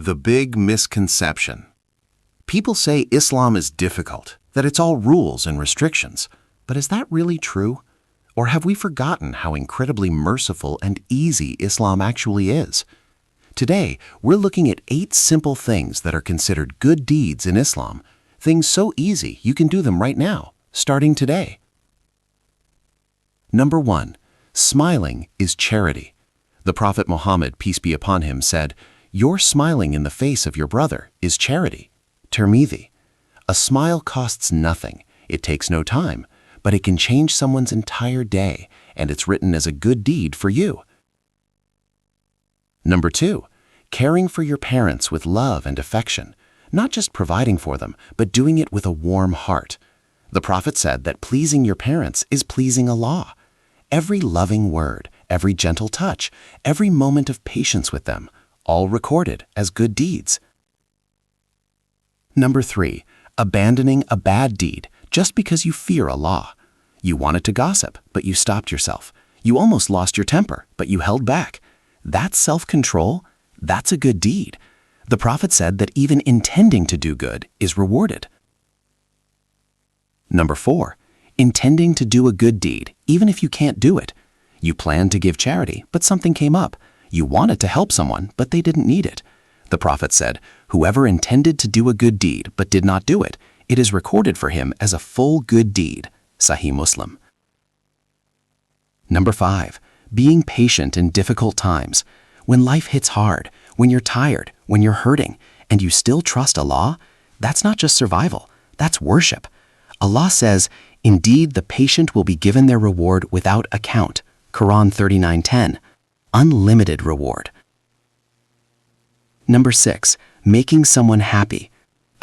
The big misconception. People say Islam is difficult, that it's all rules and restrictions. But is that really true? Or have we forgotten how incredibly merciful and easy Islam actually is? Today, we're looking at 8 simple things that are considered good deeds in Islam, things so easy you can do them right now, starting today. Number 1. Smiling is charity. The Prophet Muhammad, peace be upon him, said, "Your smiling in the face of your brother is charity." Tirmidhi. A smile costs nothing, it takes no time, but it can change someone's entire day, and it's written as a good deed for you. Number 2. Caring for your parents with love and affection. Not just providing for them, but doing it with a warm heart. The Prophet said that pleasing your parents is pleasing Allah. Every loving word, every gentle touch, every moment of patience with them, all recorded as good deeds. Number 3. Abandoning a bad deed just because you fear Allah. You wanted to gossip, but you stopped yourself. You almost lost your temper, but you held back. That's self-control. That's a good deed. The Prophet said that even intending to do good is rewarded. Number 4. Intending to do a good deed, even if you can't do it. You planned to give charity, but something came up. You wanted to help someone, but they didn't need it. The Prophet said, "Whoever intended to do a good deed but did not do it, it is recorded for him as a full good deed." Sahih Muslim. Number 5. Being patient in difficult times. When life hits hard, when you're tired, when you're hurting, and you still trust Allah, that's not just survival, that's worship. Allah says, "Indeed, the patient will be given their reward without account." Quran 39:10. Unlimited reward. Number 6. Making someone happy.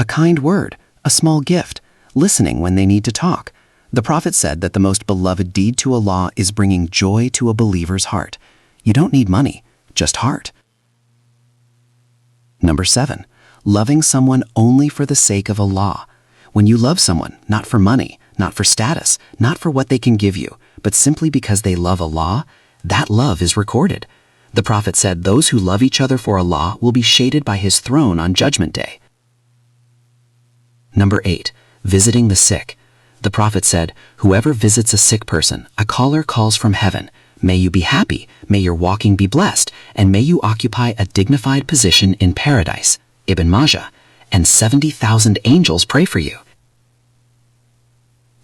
A kind word, a small gift, listening when they need to talk. The Prophet said that the most beloved deed to Allah is bringing joy to a believer's heart. You don't need money, just heart. Number 7. Loving someone only for the sake of Allah. When you love someone, not for money, not for status, not for what they can give you, but simply because they love Allah, that love is recorded. The Prophet said those who love each other for Allah will be shaded by His throne on Judgment Day. Number 8. Visiting the sick. The Prophet said, "Whoever visits a sick person, a caller calls from heaven. May you be happy, may your walking be blessed, and may you occupy a dignified position in paradise." Ibn Majah. And 70,000 angels pray for you.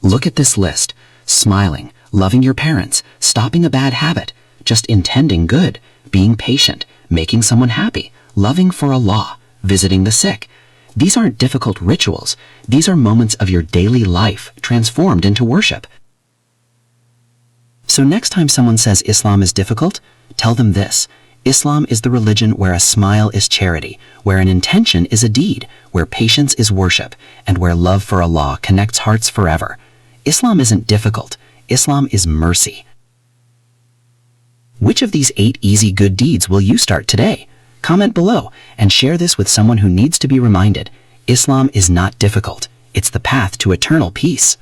Look at this list. Smiling, loving your parents, stopping a bad habit, just intending good, being patient, making someone happy, loving for Allah, visiting the sick. These aren't difficult rituals. These are moments of your daily life transformed into worship. So next time someone says Islam is difficult, tell them this. Islam is the religion where a smile is charity, where an intention is a deed, where patience is worship, and where love for Allah connects hearts forever. Islam isn't difficult. Islam is mercy. Which of these 8 easy good deeds will you start today? Comment below and share this with someone who needs to be reminded. Islam is not difficult. It's the path to eternal peace.